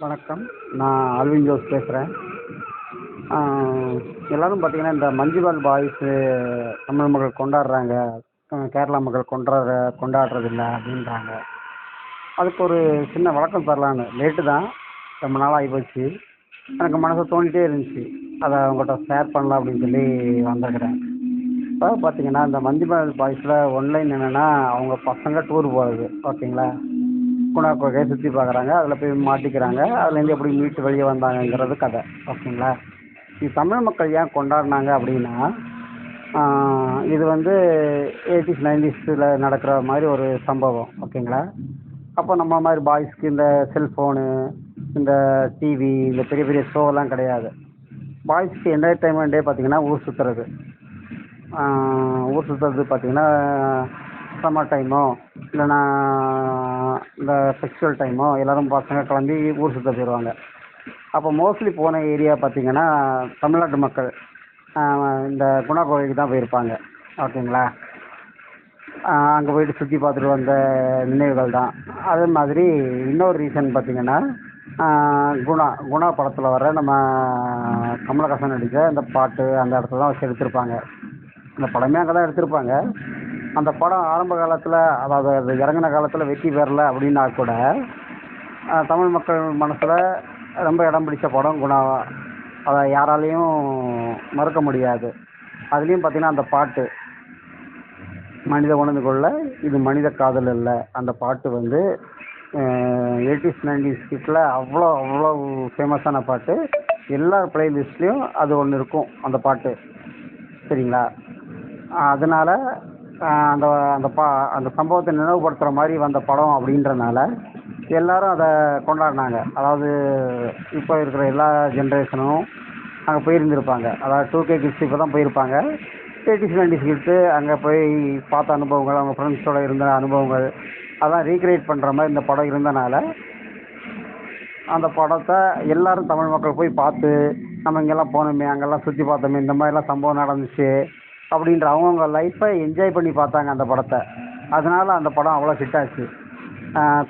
வணக்கம். நான் Alvin Jose பேசுகிறேன். எல்லோரும் பார்த்தீங்கன்னா, இந்த மஞ்சுவால் பாய்ஸு தமிழ் மக்கள் கொண்டாடுறாங்க, கேரளா மக்கள் கொண்டாடுறதில்ல அப்படின்றாங்க. அதுக்கு ஒரு சின்ன விளக்கம் தரலான்னு. லேட்டு தான், ரொம்ப நாள் ஆகிப்போச்சு. எனக்கு மனசு தோணிகிட்டே இருந்துச்சு, அதை உங்கள்கிட்ட ஷேர் பண்ணலாம் அப்படின்னு சொல்லி வந்திருக்கிறேன். இப்போ பார்த்தீங்கன்னா, இந்த மஞ்சுவால் பாய்ஸில் ஒன்லைன் என்னென்னா, அவங்க பசங்க டூர் போகிறது, ஓகேங்களா. குணா குகையை சுற்றி பார்க்குறாங்க, அதில் போய் மாட்டிக்கிறாங்க, அதுலேருந்து எப்படி மீட்டு வெளியே வந்தாங்கங்கிறது கதை, ஓகேங்களா. இது தமிழ் மக்கள் ஏன் கொண்டாடினாங்க அப்படின்னா, இது வந்து 80s 90s நடக்கிற மாதிரி ஒரு சம்பவம், ஓகேங்களா. அப்போ நம்ம மாதிரி பாய்ஸ்க்கு இந்த செல்ஃபோனு, இந்த டிவி, இந்த பெரிய பெரிய ஷோவெல்லாம் கிடையாது. பாய்ஸ்க்கு என்டர்டைன்மெண்ட்டே பார்த்தீங்கன்னா ஊர் சுற்றுறது. ஊர் சுற்றுறது பார்த்தீங்கன்னா சம்மர் டைமோ இல்லைன்னா இந்த ஃபெஸ்டிவல் டைமோ எல்லோரும் பசங்க கிளம்பி ஊர் சுற்ற போயிடுவாங்க. அப்போ மோஸ்ட்லி போன ஏரியா பார்த்தீங்கன்னா தமிழ்நாட்டு மக்கள் இந்த குணா கோயிலுக்கு தான் போயிருப்பாங்க, ஓகேங்களா. அங்கே போயிட்டு சுற்றி பார்த்துட்டு வந்த நினைவுகள் தான். அதே மாதிரி இன்னொரு ரீசன் பார்த்தீங்கன்னா, குணா படத்தில் வர நம்ம கமலஹாசன் நடித்த அந்த பாட்டு அந்த இடத்துல தான் வச்சு எடுத்திருப்பாங்க. அந்த படமே அங்கே தான் எடுத்திருப்பாங்க. அந்த படம் ஆரம்ப காலத்தில், அதாவது அது இறங்கின காலத்தில் வெற்றி பெறலை அப்படின்னா கூட தமிழ் மக்கள் மனசில் ரொம்ப இடம் பிடிச்ச படம் குணா. அதை யாராலையும் மறுக்க முடியாது. அதுலேயும் பார்த்தீங்கன்னா அந்த பாட்டு மனித உணர்ந்து கொள்ள இது மனித காதல் இல்லை, அந்த பாட்டு வந்து 80s 90s கிட்டில் அவ்வளோ அவ்வளோ ஃபேமஸான பாட்டு. எல்லா பிளேலிஸ்ட்லேயும் அது ஒன்று இருக்கும் அந்த பாட்டு, சரிங்களா. அதனால் அந்த அந்த அந்த சம்பவத்தை நினைவுபடுத்துகிற மாதிரி வந்த படம் அப்படின்றனால எல்லோரும் அதை கொண்டாடினாங்க. அதாவது இப்போ இருக்கிற எல்லா ஜென்ரேஷனும் அங்கே போயிருந்துருப்பாங்க. அதாவது 2K கிட்ஸ் இப்போ தான் போயிருப்பாங்க. 80s 90s கிட்ஸு அங்கே போய் பார்த்த அனுபவங்கள், அவங்க ஃப்ரெண்ட்ஸோடு இருந்த அனுபவங்கள் அதெல்லாம் ரீக்ரியேட் பண்ணுற மாதிரி இந்த படம் இருந்தனால அந்த படத்தை எல்லோரும் தமிழ் மக்கள் போய் பார்த்து, நம்ம இங்கெல்லாம் போனோமே, அங்கெல்லாம் சுற்றி பார்த்தோமே, இந்த மாதிரிலாம் சம்பவம் நடந்துச்சு அப்படின்ற அவங்கவுங்க லைஃப்பை என்ஜாய் பண்ணி பார்த்தாங்க அந்த படத்தை. அதனால் அந்த படம் அவ்வளோ ஹிட் ஆச்சு.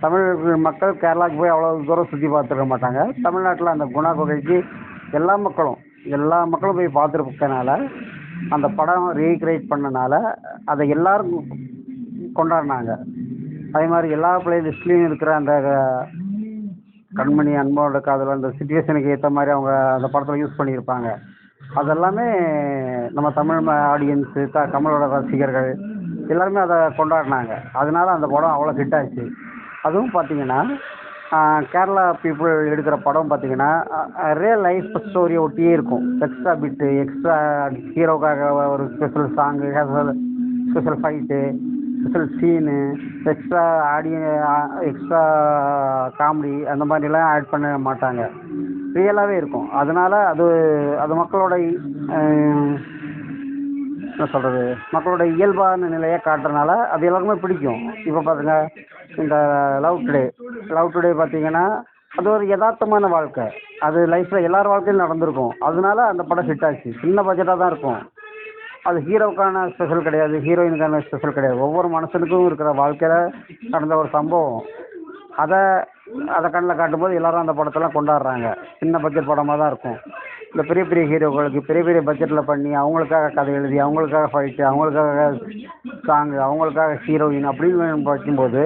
தமிழ் மக்கள் கேரளாவுக்கு போய் அவ்வளோ தூரம் சுற்றி பார்த்துருக்க மாட்டாங்க. தமிழ்நாட்டில் அந்த குணா குகைக்கு எல்லா மக்களும் போய் பார்த்துருக்கனால, அந்த படம் ரீக்ரியேட் பண்ணனால அதை எல்லோரும் கொண்டாடினாங்க. அதே மாதிரி எல்லா பிளேலிஸ்ட்லேயும் இருக்கிற அந்த கண்மணி அன்போட காதல் அந்த சுச்சுவேஷனுக்கு ஏற்ற மாதிரி அவங்க அந்த படத்தில் யூஸ் பண்ணியிருப்பாங்க. அதெல்லாமே நம்ம தமிழ் ஆடியன்ஸு கமலோட ரசிகர்கள் எல்லாருமே அதை கொண்டாடினாங்க. அதனால அந்த படம் அவ்வளோ ஹிட் ஆச்சு. அதுவும் பார்த்தீங்கன்னா கேரளா பீப்புள் எடுக்கிற படம் பார்த்தீங்கன்னா ரியல் லைஃப் ஸ்டோரியை ஒட்டியே இருக்கும். எக்ஸ்ட்ரா பிட்டு, எக்ஸ்ட்ரா ஹீரோக்காக ஒரு special song, special fight, special scene, extra extra comedy அந்த மாதிரிலாம் ஆட் பண்ண மாட்டாங்க. ரியலாகவே இருக்கும். அதனால் அது மக்களோட என்ன சொல்கிறது, மக்களோட இயல்பான நிலையை காட்டுறதுனால அது எல்லாருக்குமே பிடிக்கும். இப்போ பாருங்க, இந்த லவ் டுடே பார்த்தீங்கன்னா அது ஒரு யதார்த்தமான வாழ்க்கை. அது லைஃப்பில் எல்லார் வாழ்க்கையிலும் நடந்திருக்கும். அதனால அந்த படம் ஹிட் ஆச்சு. சின்ன பட்ஜெட்டாக தான் இருக்கும். அது ஹீரோவுக்கான ஸ்பெஷல் கிடையாது, ஹீரோயினுக்கான ஸ்பெஷல் கிடையாது. ஒவ்வொரு மனுஷனுக்கும் இருக்கிற வாழ்க்கையில் நடந்த ஒரு சம்பவம். அதை கண்ணில் காட்டும்போது எல்லோரும் அந்த படத்தெல்லாம் கொண்டாடுறாங்க. சின்ன பட்ஜெட் படமாக தான் இருக்கும். இந்த பெரிய பெரிய ஹீரோக்களுக்கு பெரிய பெரிய பட்ஜெட்டில் பண்ணி அவங்களுக்காக கதை எழுதி, அவங்களுக்காக ஃபைட்டு, அவங்களுக்காக சாங்கு, அவங்களுக்காக ஹீரோயின் அப்படின்னு வைக்கும்போது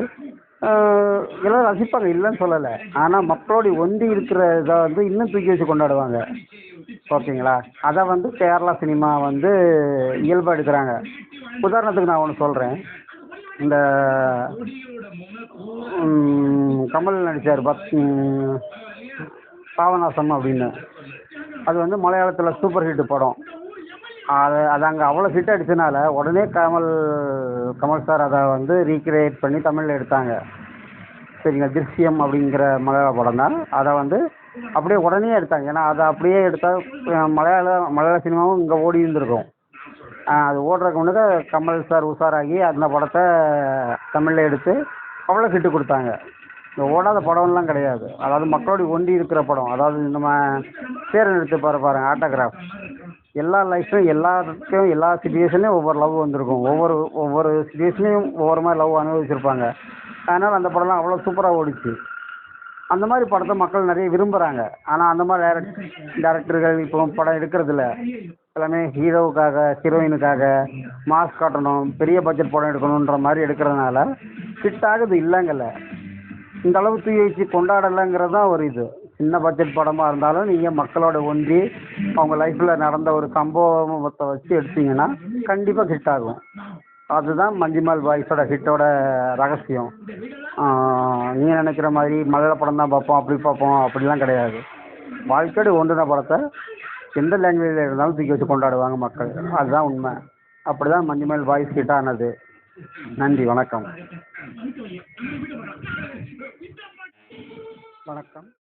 எல்லோரும் ரசிப்பாங்க, இல்லைன்னு சொல்லலை. ஆனால் மக்களோடைய ஒன்றி இருக்கிற இதை வந்து இன்னும் தூக்கி வச்சு கொண்டாடுவாங்க, ஓகேங்களா. அதை வந்து கேரளா சினிமா வந்து இயல்பாக எடுக்கிறாங்க. உதாரணத்துக்கு நான் ஒன்று சொல்கிறேன். இந்த கமல் நடித்தார் பாவநாசம் அப்படின்னு. அது வந்து மலையாளத்தில் சூப்பர் ஹிட் படம். அது அங்கே அவ்வளோ ஹிட் அடிச்சனால உடனே கமல் சார் அதை வந்து ரீக்ரியேட் பண்ணி தமிழில் எடுத்தாங்க, சரிங்க. திருஷ்யம் அப்படிங்கிற மலையாள படம் தான். அதை வந்து அப்படியே உடனே எடுத்தாங்க. ஏன்னா அதை அப்படியே எடுத்தால் மலையாள சினிமாவும் இங்கே ஓடி இருந்திருக்கும். அது ஓடுறதுக்கு முன்னாடி கமல் சார் உஷாராகி அந்த படத்தை தமிழில் எடுத்து அவ்வளோ ஹிட்டு கொடுத்தாங்க. இந்த ஓடாத படம்லாம் கிடையாது. அதாவது மக்களோட ஒண்டி இருக்கிற படம். அதாவது நம்ம பேர் எடுத்து பாருங்க, ஆட்டோகிராஃப். எல்லா லைஃப்லையும் எல்லாருக்கும் எல்லா சுச்சுவேஷன்லையும் ஒவ்வொரு லவ் வந்திருக்கும். ஒவ்வொரு சுச்சுவேஷன்லையும் ஒவ்வொரு மாதிரி லவ் அனுபவிச்சிருப்பாங்க. அதனால் அந்த படம்லாம் அவ்வளோ சூப்பராக ஓடிச்சு. அந்த மாதிரி படத்தை மக்கள் நிறைய விரும்புகிறாங்க. ஆனால் அந்த மாதிரி டேரக்டர்கள் இப்போ படம் எடுக்கிறதில்ல. எல்லாமே ஹீரோவுக்காக, ஹீரோயினுக்காக மாஸ் காட்டணும், பெரிய பட்ஜெட் படம் எடுக்கணுன்ற மாதிரி எடுக்கிறதுனால ஹிட் ஆகுது இல்லைங்கல்ல. இந்த அளவு தூக்கி வச்சு கொண்டாடலைங்கிறது தான் ஒரு இது. சின்ன பட்ஜெட் படமாக இருந்தாலும் நீங்கள் மக்களோட ஒன்றி அவங்க லைஃப்பில் நடந்த ஒரு சம்பவத்தை வச்சு எடுத்தீங்கன்னா கண்டிப்பாக ஹிட் ஆகும். அதுதான் மஞ்சுமல் பாய்ஸோட ஹிட்டோட ரகசியம். நீங்கள் நினைக்கிற மாதிரி மலையாள படம் தான் பார்ப்போம், அப்படி பார்ப்போம், அப்படிலாம் கிடையாது. வாழ்க்கையோட ஒன்றின படத்தை எந்த லாங்குவேஜில் இருந்தாலும் தூக்கி வச்சு கொண்டாடுவாங்க மக்கள். அதுதான் உண்மை. அப்படி தான் மஞ்சுமல் பாய்ஸ் ஹிட் ஆனது. நன்றி, வணக்கம். வணக்கம்.